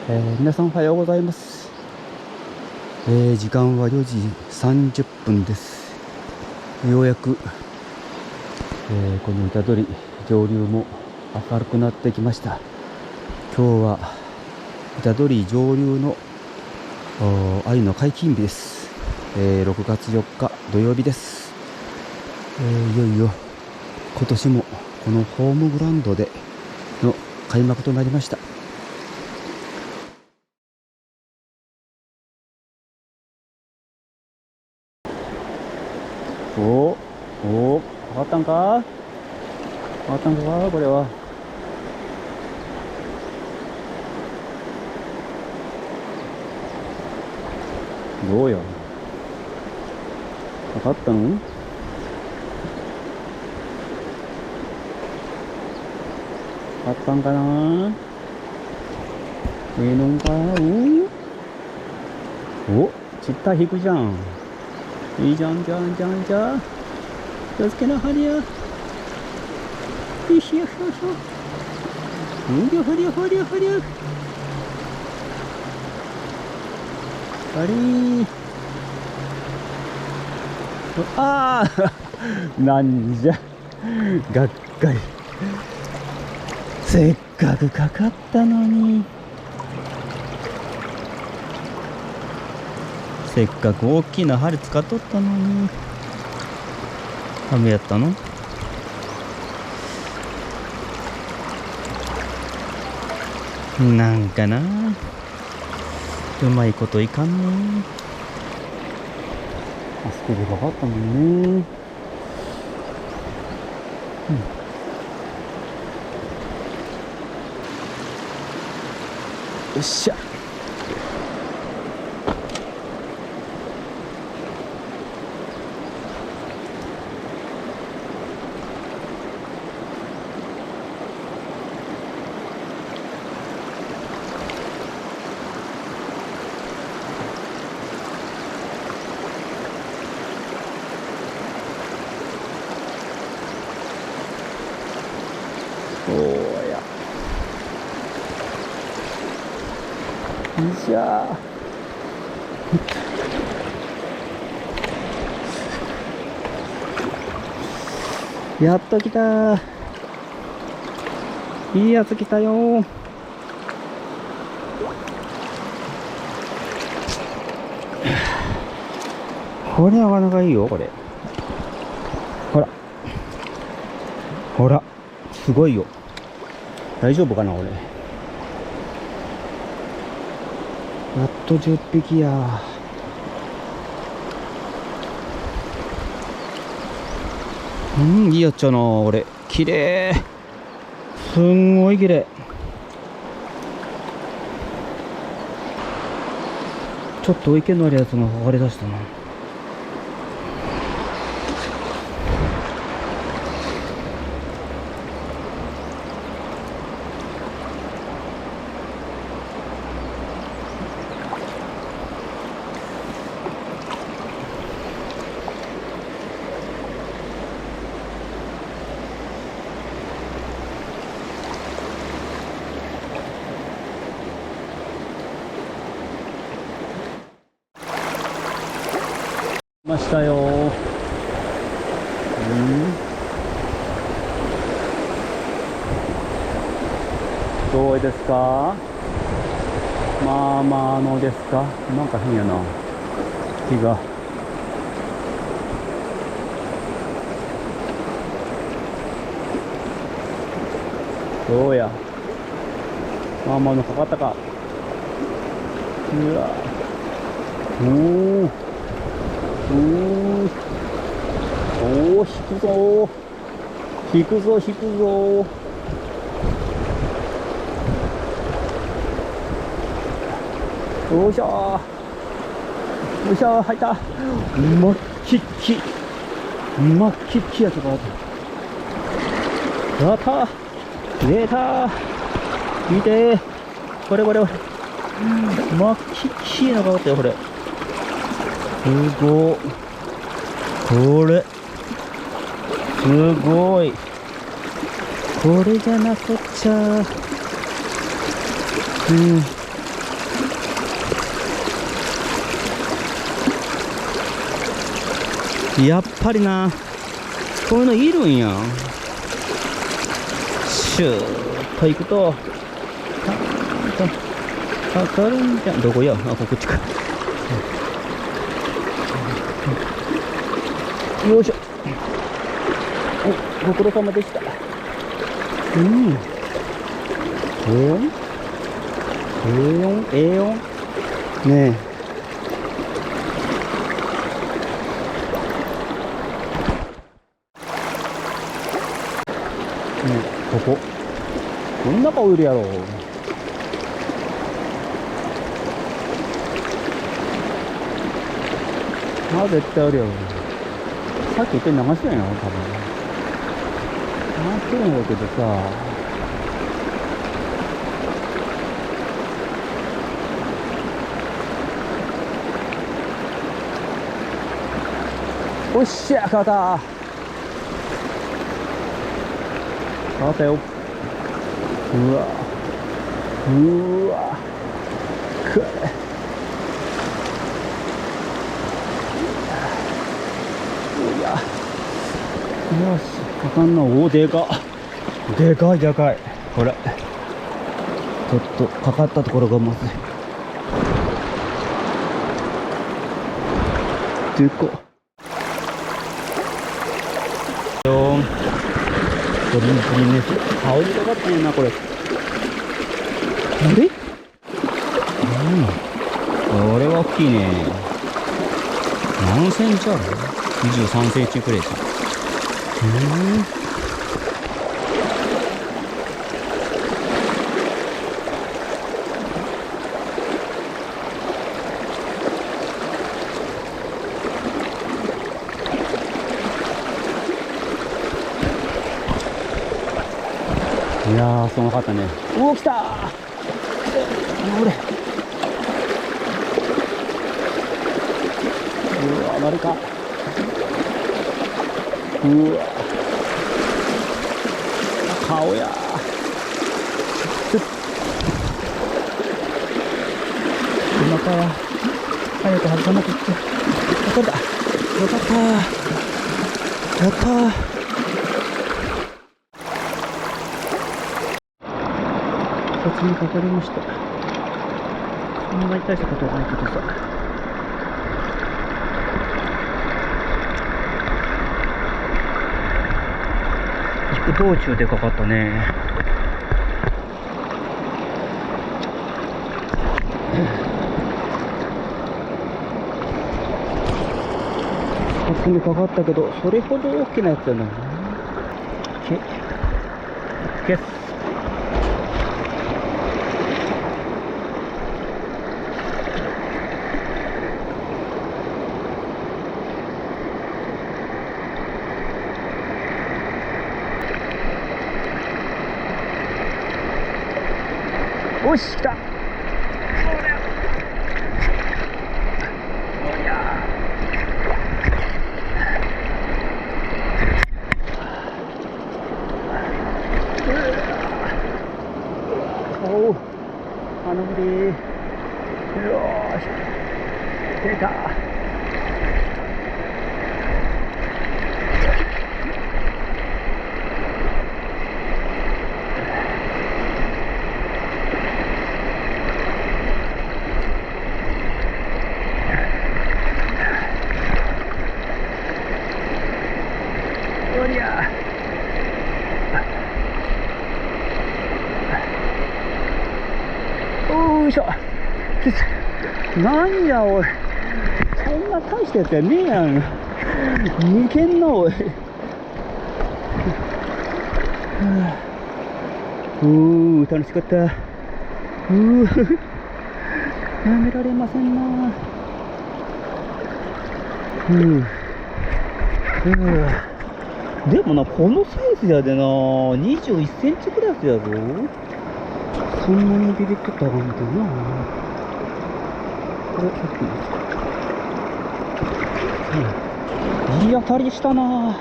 皆さんおはようございます。時間は4時30分です。ようやく、この板取上流も明るくなってきました。今日は板取上流の鮎の解禁日です。6月4日土曜日です。いよいよ今年もこのホームグラウンドでの開幕となりました。おお、かかったんか、かかったんか、これは。どうよ、かかったの？かかったんかな。のんか。お、ちった引くじゃん。いいじゃんじゃんじゃんじゃん。気をつけなはりや。よいしょよしょよしょ。うんりょはりゃはりゃはりゃ。あれー。ああなんじゃ。がっかり。せっかくかかったのに。せっかく大きな針使っとったのに。ダメやったの？なんかな、うまいこといかんね。あそこでかかったもんね。よっしゃ。おーや。よいしゃー。やっと来たー。いいやつ来たよー。これなかなかいいよ、これ。ほら。ほら。すごいよ。大丈夫かな、これ。やっと10匹や。いいやっちゃな、これ。綺麗。すんごい綺麗。ちょっと池のあるやつが剥がれ出したな。ましたよ。どうですか？まあまあのですか？なんか変やな。木が。どうや。まあまあのかかったか。うわ。おー。おー、引くぞー。引くぞ、引くぞー。よいしょー。よいしょー、入った。まっきっき。まっきっきやつがあった。やったー。出たー。見てー。これこれこれ。まっきっきやのがあったよ、これ。すごい。これ。すごい。これじゃなくっちゃ。やっぱりな、こういうのいるんや。シューッと行くとかかるんじゃん。どこや。あ、こっちか。よいしょ。お、ご苦労様でした。うん。A4 ねえ。こここんな顔いるやろ。あ、絶対あるやろ。さっき言って流したんやろ、多分。流してるんだけどさ。おっしゃ、変わった。変わったよ。うわうわくわいや、よし、かかんな。お、でかでかいでかい。これちょっとかかったところがまずい。でかよー。これね、顔にかかったんやな、これ。あれ？これは大きいね。何センチある？ 23 センチくらいか。いやー、すごかったね。おお、来たー。ほれ。うわ、なるか。うわ。顔やー。今から早く外さなきゃって。取れた。よかったー。やったー。2つにかかりました。そんなに大したことはないけどさ。行く道中でかかったね。2つにかかったけど、それほど大きなやつじゃない。ケス。おし、来た。おお、頼むでー。よーし、出た。おりゃー。よいしょ。なんやおい、そんな大したやつやねえやん。いけんなおい。楽しかった。やめられませんな。でもな、このサイズやでな、21センチクラスやぞ。そんなにビビっとったらあかんみたいな。これ、さっきいい当たりしたな。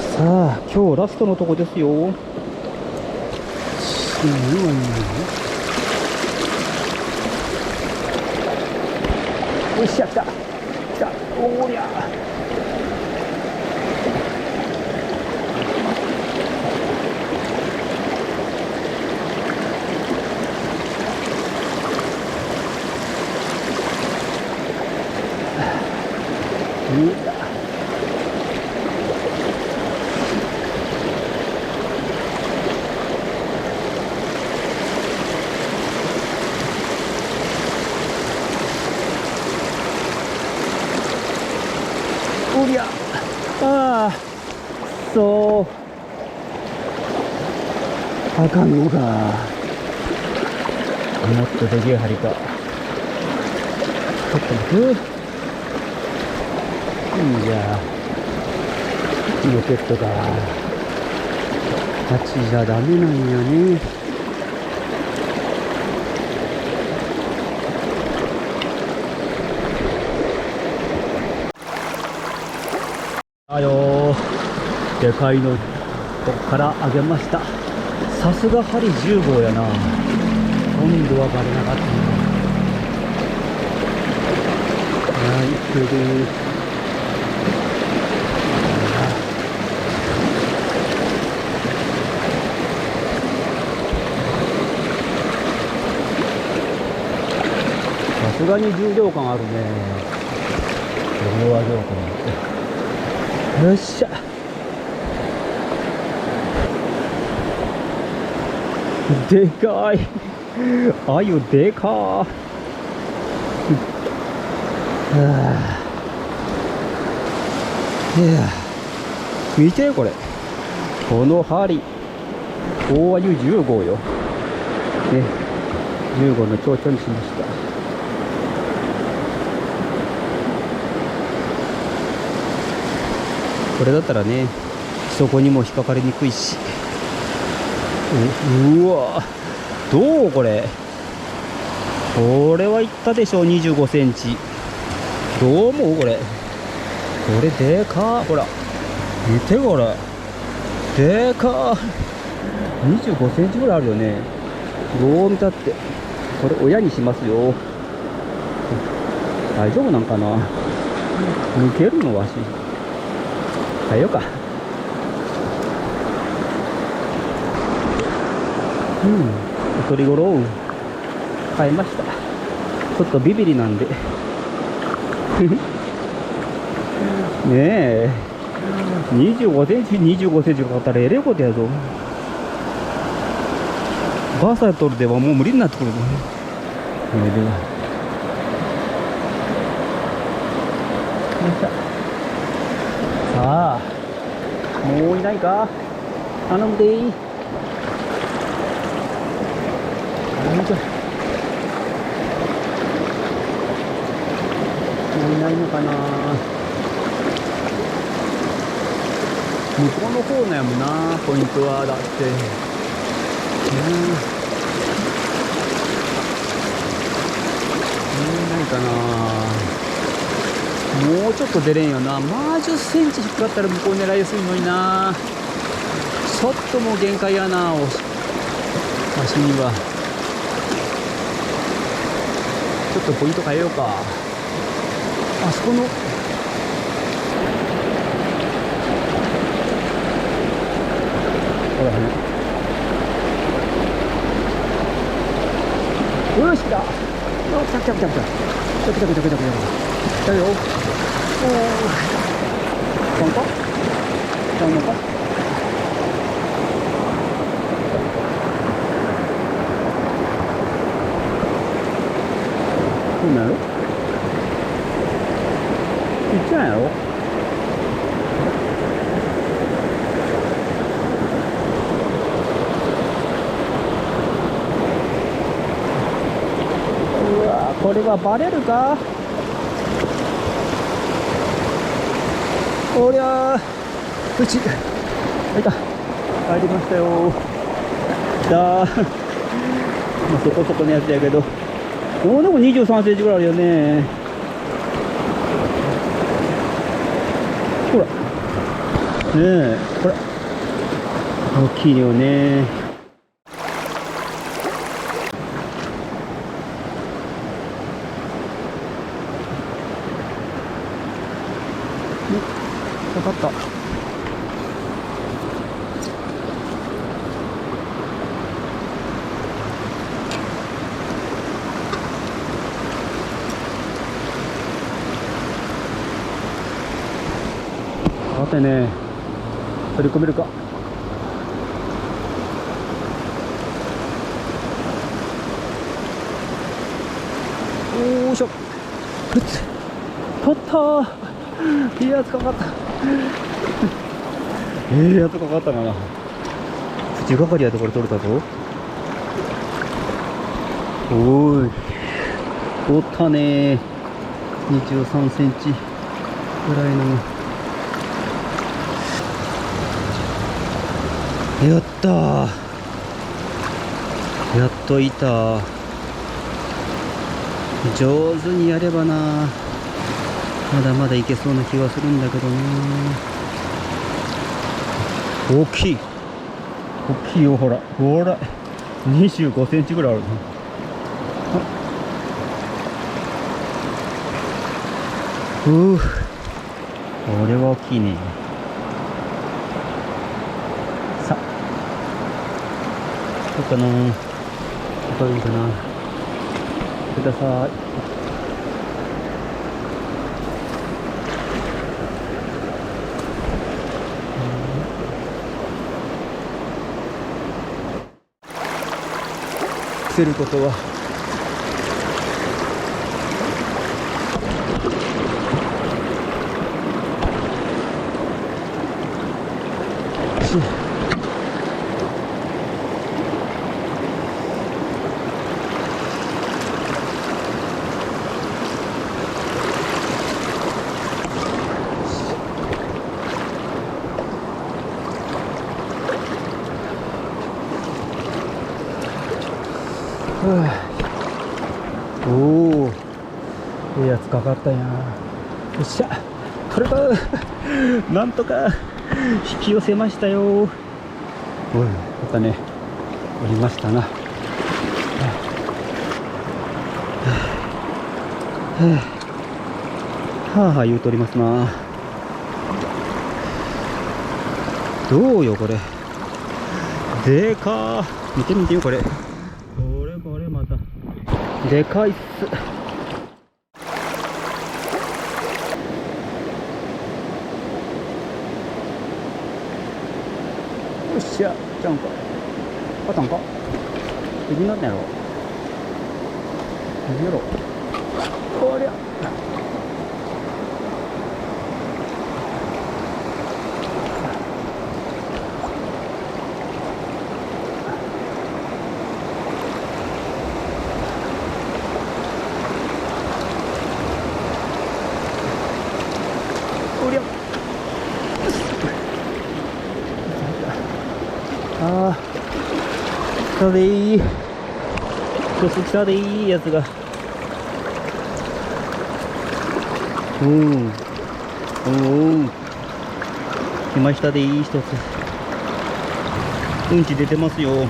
さあ、今日ラストのとこですよ。何がいいの？よっしゃ、来た来た、おーりゃ。おりゃ、ああ、そうあかんのか。もっとでけえ針か。ちょっと待って。いいや、ロケットか。8じゃダメなんやね。あよー、でかいのこっから上げました。さすが針10号やな。今度はバレなかったな。はい、これでさすがに重量感あるね。これはどうかな。よっしゃ。でかい。あゆでかー。いや、見てこれ。この針。大あゆ10号よ。ね。10号の蝶々にしました。これだったらね、そこにも引っかかりにくいし。うわ、どうこれ。これはいったでしょ、25センチ。どう思うこれ。これでかー。ほら見てこれ、でかー。25センチぐらいあるよね。どう見たって。これ親にしますよ。大丈夫なんかな。抜けるのわし。変えようか。おとりごろ変えました。ちょっとビビリなんでねえ、25センチ25センチかかったらえれえことやぞ。バーサイトルではもう無理になってくるぞ。さあ、もういないか。頼むでいい。よいしょ。もういないのかな。向こうの方のやもんな、ポイントは。だってないかな。もうちょっと出れんよな。まあ10センチ引っかかったら向こう狙いやすいのにな。ちょっともう限界やな、わしには。ちょっとポイント変えようか。あそこのほらね。よし、来た。来た来た来た来た来た来た来た来た来た来た来たよ。おお、ちゃんかちゃんのか。どうなんやろ。いっちゃんやろ。うわ、これはバレるか。おりゃー、うち入った。入りましたよ。だーまあそこそこのやつやけど、もうでも23センチぐらいあるよね。ほらねえ、これ大きいよね。かかった。待ってね、取り込めるか。おーしょ、取ったー。いいやつかかった。やつかかったかな。口がかりやとこれ取れたぞ。おーい、取ったねー。23センチぐらいの。やったー、やっといた。上手にやればな、まだまだいけそうな気がするんだけどね。大きい大きいよ、ほらほら、25センチぐらいある。これは大きいね。さあ、どうかな、どこいいかな。ください。伏せることはおお、いいやつかかったんや。よっしゃ、取れた。なんとか引き寄せましたよ。おい、またね、おりましたな。はあはあ言うとりますな。どうよこれ、でかー。見てみてよこれ、これまたでかいっす。よっしゃ、ちゃうんか、あったんか、エビなんだやろ、エビやろ、こりゃ。おりゃ、ああ、来たでー、一つ来たでー、やつが。来ましたでー、一つ。うんち出てますよ。ね、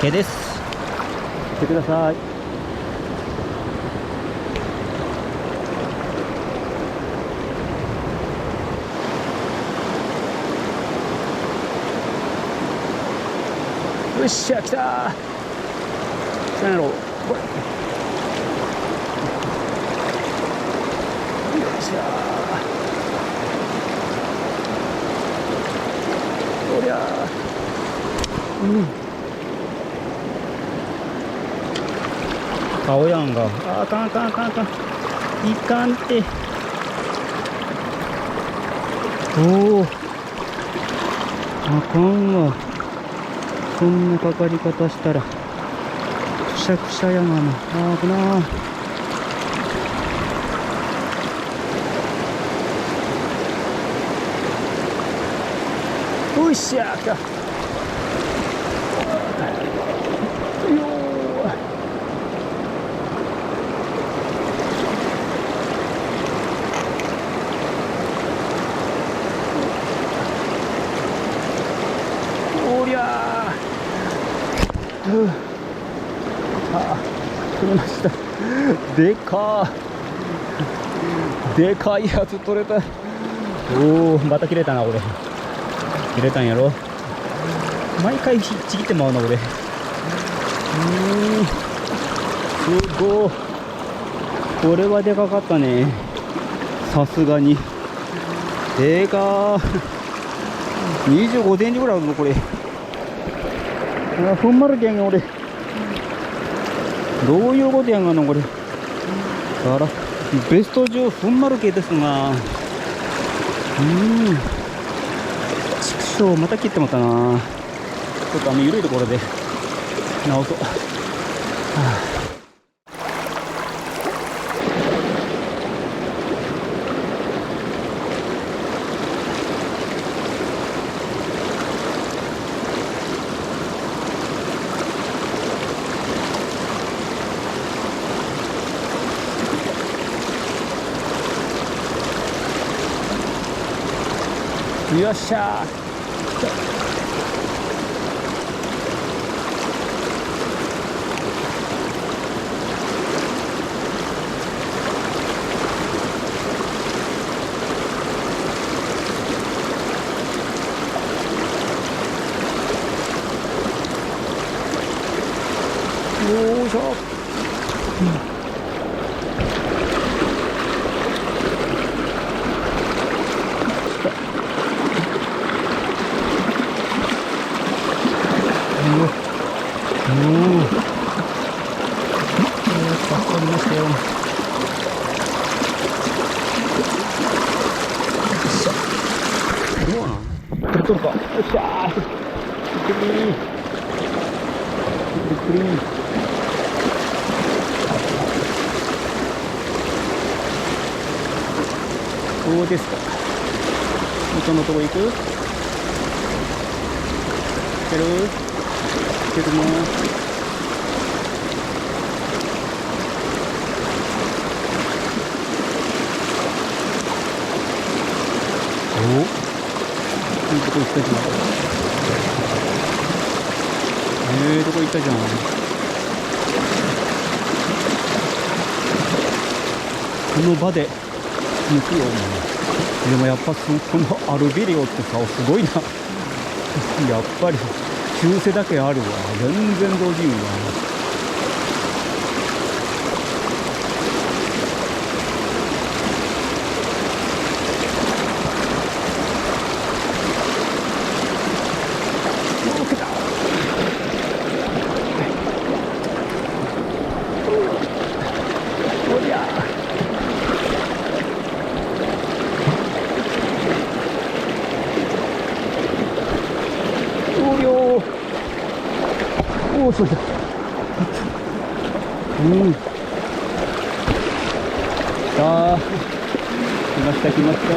毛です。来てください。よっしゃ、来たー。来たんやろこれ。よっしゃー。おりゃー。顔やんが。あかんあかんあかんあかん。いかんって。おお。あかんわ。そんなかかり方したらくしゃくしゃやがな。あぶなー。おいしゃー、来た。よー。おりゃー。取れました。でかー、でかいやつ取れた。おお、また切れたなこれ。切れたんやろ。毎回ちぎってまうなこれ。すごい、これはでかかったね、さすがに。でかー、25センチぐらいあるのこれ。ふんまるけんが俺、どういうことやんがのこれ。あら、ベスト中ふんまるけですが、畜生、また切ってもったな。ちょっと緩いところで直そう。よっしゃー。よいしょ。助かりましたよ。どうなん？取るか。よっしゃー。クリーン。クリーン。どうですか。元のとこ行く？いける？いけるね。お、いいとこ行ったじゃん。とこ行ったじゃん。この場で抜くよ。でもやっぱこのアルビレオってさ、すごいな。やっぱり修正だけあるわ。全然同時にわ。おお、そうだ。さあ、来ました来ました。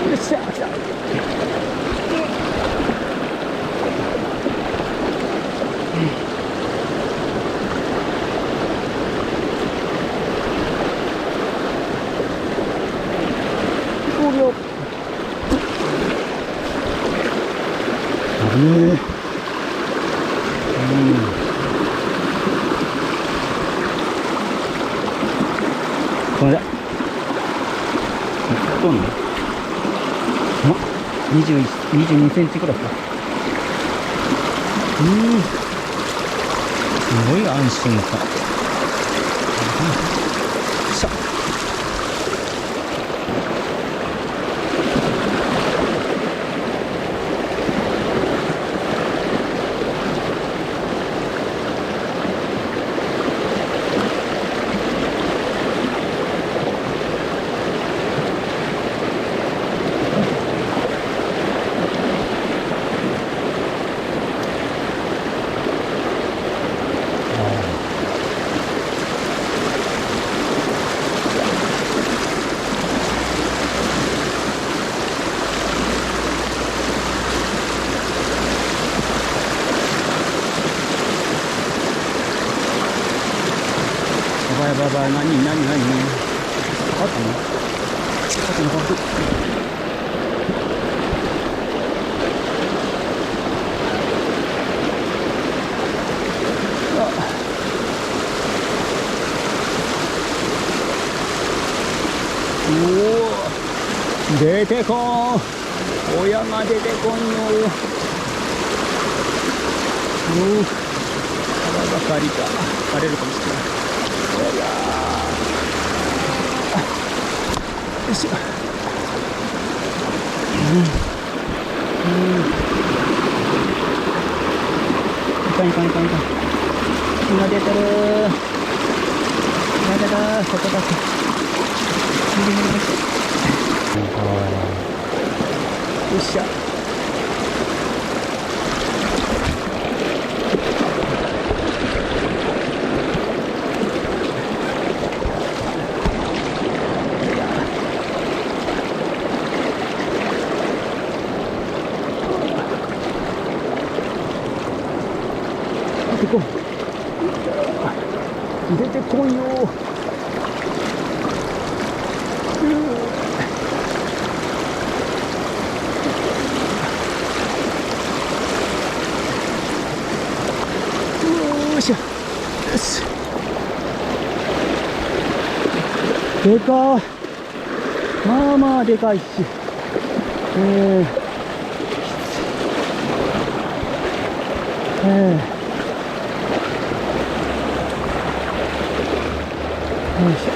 よっしゃ、来た。5秒。危ねえ。これだ。どうなの？22センチくらいか。すごい安心感。しゃ。やばい、何あったの？縦の角度。おお、出てこん。親が出てこんよ。おお、腹ばかりか。荒れるかもしれない。よいしょ。いかんいかんいかんいかん。今出てる。やだだ、そこだけ。よっしゃ。出てこん。出てこんよ。よいしょ。よし。でかい。まあまあでかいし。よいしょ。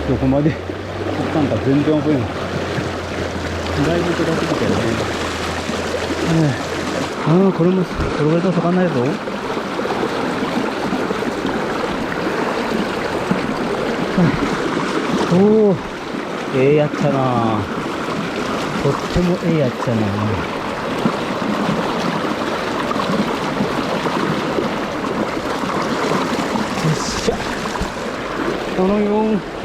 どこまで行ったんか全然覚えない。だいぶ下ってきたよね。ああ、これも転がりと盛んないぞ。おお、やったな。とってもやったな。よっしゃ。その4。